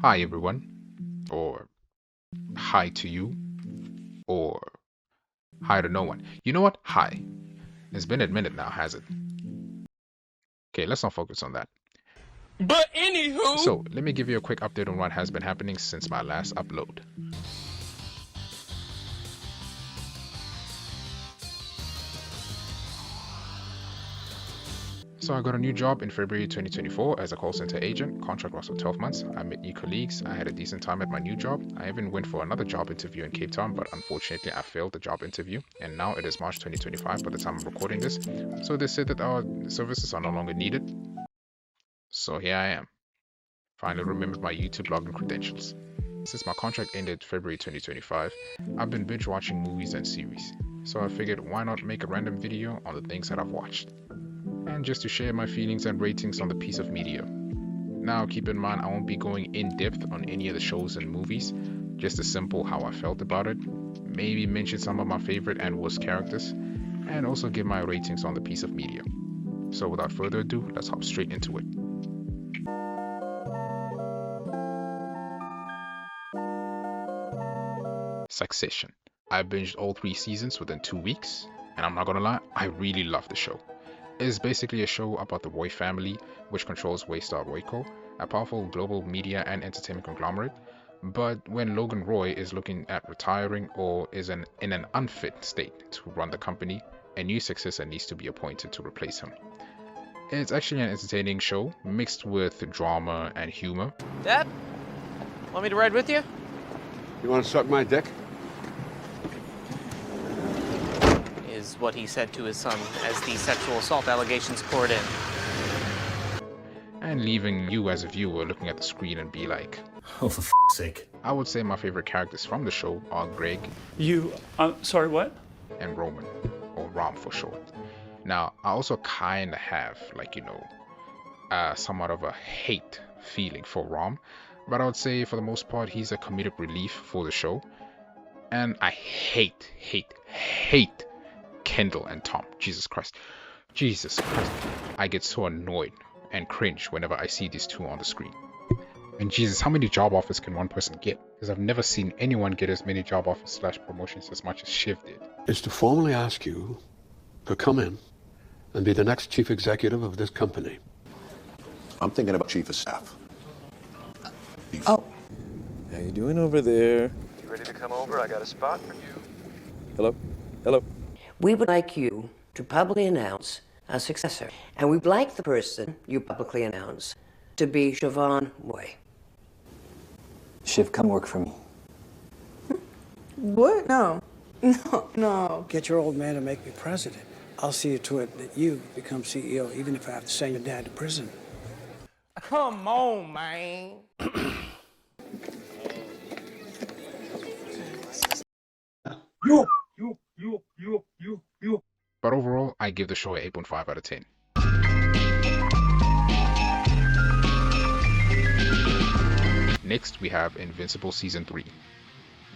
Hi everyone, or hi to you, or hi to no one. You know what? Hi. It's been a minute now, has it? Okay, let's not focus on that. But anywho, So, let me give you a quick update on what has been happening since my last upload. So I got a new job in February 2024 as a call center agent. Contract was for 12 months. I met new colleagues. I had a decent time at my new job. I even went for another job interview in Cape Town, but unfortunately I failed the job interview. And now it is March 2025 by the time I'm recording this. So they said that our services are no longer needed. So here I am. Finally remembered my YouTube login credentials. Since my contract ended February 2025, I've been binge watching movies and series. So I figured why not make a random video on the things that I've watched. And just to share my feelings and ratings on the piece of media. Now keep in mind I won't be going in depth on any of the shows and movies, just a simple how I felt about it, maybe mention some of my favorite and worst characters, and also give my ratings on the piece of media. So without further ado, let's hop straight into it. Succession. I binged all 3 seasons within 2 weeks, and I'm not gonna lie, I really love the show. It is basically a show about the Roy family, which controls Waystar Royco, a powerful global media and entertainment conglomerate. But when Logan Roy is looking at retiring or is in an unfit state to run the company, a new successor needs to be appointed to replace him. It's actually an entertaining show mixed with drama and humor. Dad, want me to ride with you? You want to suck my dick? Is what he said to his son as the sexual assault allegations poured in. And leaving you as a viewer looking at the screen and be like, Oh, for sake. I would say my favorite characters from the show are Greg Sorry, what? and Roman, or Rom for short. Now, I also kind of have, somewhat of a hate feeling for Rom, but I would say for the most part, he's a comedic relief for the show. And I hate Kendall and Tom. Jesus Christ. I get so annoyed and cringe whenever I see these two on the screen. And Jesus, how many job offers can one person get? Because I've never seen anyone get as many job offers / promotions as much as Shiv did. Is to formally ask you to come in and be the next chief executive of this company. I'm thinking about chief of staff. Oh. How you doing over there? You ready to come over? I got a spot for you. Hello? Hello? We would like you to publicly announce a successor, and we'd like the person you publicly announce to be Siobhan Roy. Shiv, come work for me. What? No. No. Get your old man to make me president. I'll see to it that you become CEO, even if I have to send your dad to prison. Come on, man. But overall, I give the show an 8.5 out of 10. Next, we have Invincible Season 3.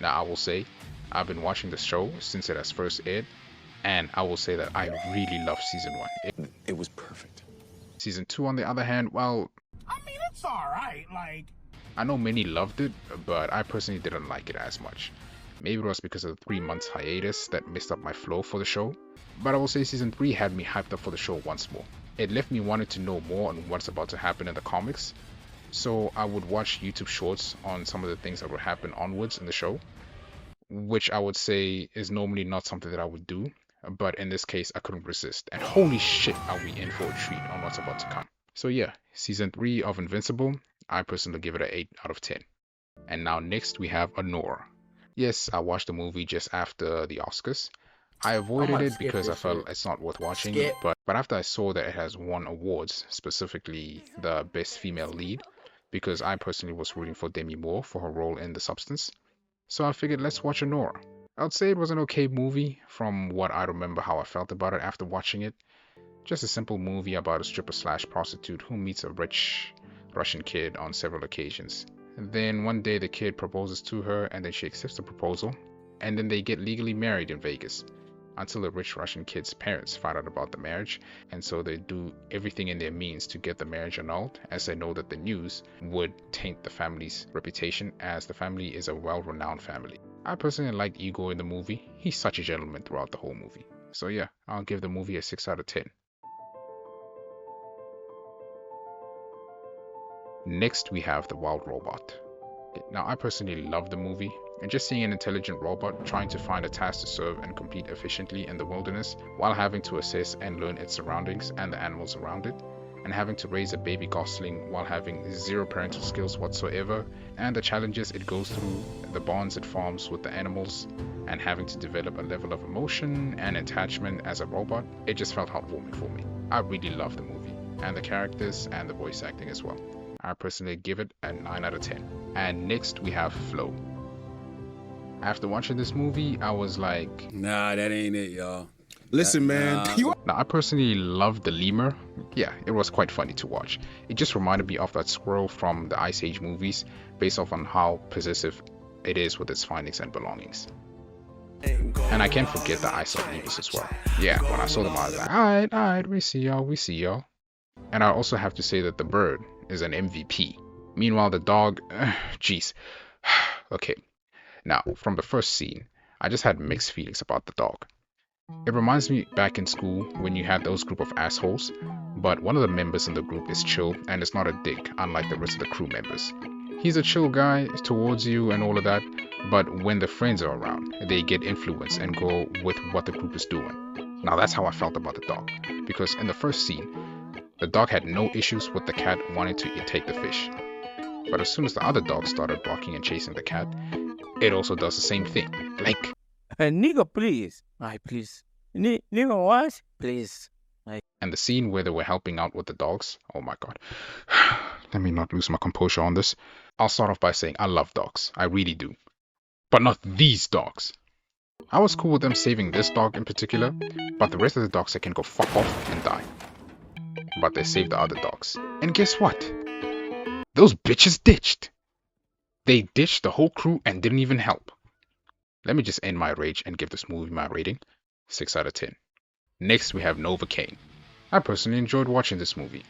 Now, I will say, I've been watching the show since it has first aired, and I will say that I really loved Season 1. It was perfect. Season 2, on the other hand, well, I mean, it's alright, I know many loved it, but I personally didn't like it as much. Maybe it was because of the 3 months hiatus that messed up my flow for the show, but I will say Season 3 had me hyped up for the show once more. It left me wanting to know more on what's about to happen in the comics, so I would watch YouTube shorts on some of the things that would happen onwards in the show, which I would say is normally not something that I would do, but in this case I couldn't resist, and holy shit are we in for a treat on what's about to come. So yeah, Season 3 of Invincible, I personally give it an 8 out of 10. And now next we have Anora. Yes, I watched the movie just after the Oscars. I avoided it because I felt it's not worth watching, but after I saw that it has won awards, specifically the Best Female Lead, because I personally was rooting for Demi Moore for her role in The Substance, so I figured let's watch Anora. I would say it was an okay movie from what I remember how I felt about it after watching it. Just a simple movie about a stripper / prostitute who meets a rich Russian kid on several occasions. And then one day the kid proposes to her and then she accepts the proposal, and then they get legally married in Vegas. until the rich Russian kid's parents find out about the marriage, and so they do everything in their means to get the marriage annulled, as they know that the news would taint the family's reputation, as the family is a well-renowned family. I personally liked Igor in the movie. He's such a gentleman throughout the whole movie. So yeah, I'll give the movie a 6 out of 10. Next, we have The Wild Robot. Now, I personally love the movie, and just seeing an intelligent robot trying to find a task to serve and complete efficiently in the wilderness while having to assess and learn its surroundings and the animals around it, and having to raise a baby gosling while having zero parental skills whatsoever, and the challenges it goes through, the bonds it forms with the animals, and having to develop a level of emotion and attachment as a robot, it just felt heartwarming for me. I really loved the movie, and the characters and the voice acting as well. I personally give it a 9 out of 10. And next we have Flow. After watching this movie, I was like, nah, that ain't it, y'all. Listen, man. Now, I personally loved the lemur. Yeah, it was quite funny to watch. It just reminded me of that squirrel from the Ice Age movies, based off on how possessive it is with its findings and belongings. And I can't forget the Ice lemurs as well. Yeah, when I saw them, I was like, alright, we see y'all. And I also have to say that the bird is an MVP. Meanwhile, the dog, jeez. Okay, now from the first scene, I just had mixed feelings about the dog. It reminds me back in school when you had those group of assholes, but one of the members in the group is chill and is not a dick, unlike the rest of the crew members. He's a chill guy towards you and all of that, but when the friends are around, they get influenced and go with what the group is doing. Now that's how I felt about the dog, because in the first scene, the dog had no issues with the cat wanting to take the fish. But as soon as the other dog started barking and chasing the cat, it also does the same thing. Like, nigga, please. Please. Nigga, what? Please. And the scene where they were helping out with the dogs, oh my god. Let me not lose my composure on this. I'll start off by saying I love dogs. I really do. But not these dogs. I was cool with them saving this dog in particular, but the rest of the dogs, they can go fuck off and die. But they saved the other dogs. And guess what? Those bitches ditched. They ditched the whole crew and didn't even help. Let me just end my rage and give this movie my rating, 6 out of 10. Next, we have Novacaine. I personally enjoyed watching this movie.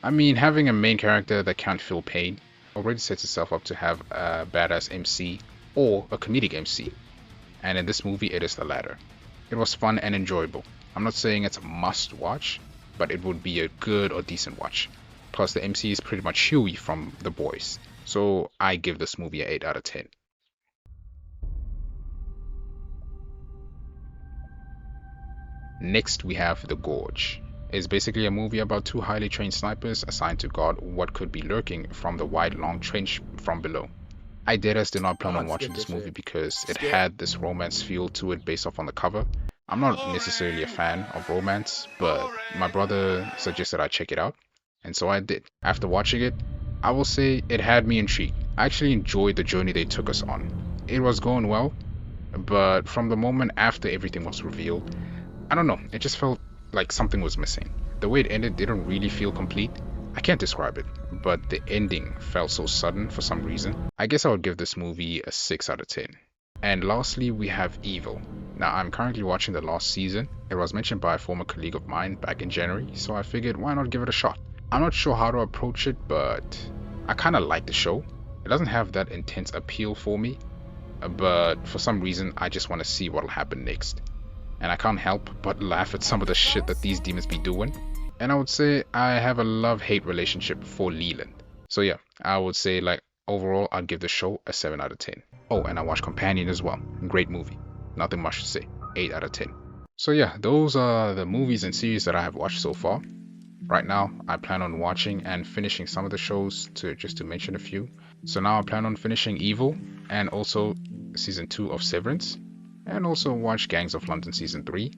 I mean, having a main character that can't feel pain already sets itself up to have a badass MC or a comedic MC. And in this movie, it is the latter. It was fun and enjoyable. I'm not saying it's a must watch, but it would be a good or decent watch. Plus, the MC is pretty much Huey from The Boys. So I give this movie an 8 out of 10. Next, we have The Gorge. It's basically a movie about two highly trained snipers assigned to guard what could be lurking from the wide, long trench from below. I did not plan on watching this movie because it had this romance feel to it based off on the cover. I'm not necessarily a fan of romance, but my brother suggested I check it out, and so I did. After watching it, I will say it had me intrigued. I actually enjoyed the journey they took us on. It was going well, but from the moment after everything was revealed, I don't know, it just felt like something was missing. The way it ended didn't really feel complete. I can't describe it, but the ending felt so sudden for some reason. I guess I would give this movie a 6 out of 10. And lastly, we have Evil. Now, I'm currently watching the last season. It was mentioned by a former colleague of mine back in January, so I figured why not give it a shot. I'm not sure how to approach it, but I kind of like the show. It doesn't have that intense appeal for me, but for some reason, I just want to see what'll happen next. And I can't help but laugh at some of the shit that these demons be doing. And I would say I have a love-hate relationship for Leland. So yeah, I would say like overall I'd give the show a 7 out of 10. Oh, and I watched Companion as well. Great movie. Nothing much to say. 8 out of 10. So yeah, those are the movies and series that I have watched so far. Right now, I plan on watching and finishing some of the shows just to mention a few. So now I plan on finishing Evil and also season 2 of Severance. And also watch Gangs of London season 3.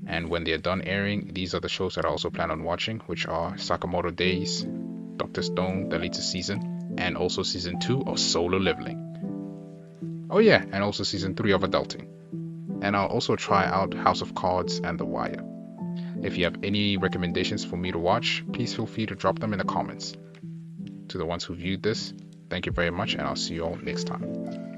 And when they're done airing, these are the shows that I also plan on watching, which are Sakamoto Days, Dr. Stone, the latest season, and also season 2 of Solo Leveling. Oh yeah, and also season 3 of Adulting. And I'll also try out House of Cards and The Wire. If you have any recommendations for me to watch, please feel free to drop them in the comments. To the ones who viewed this, thank you very much, and I'll see you all next time.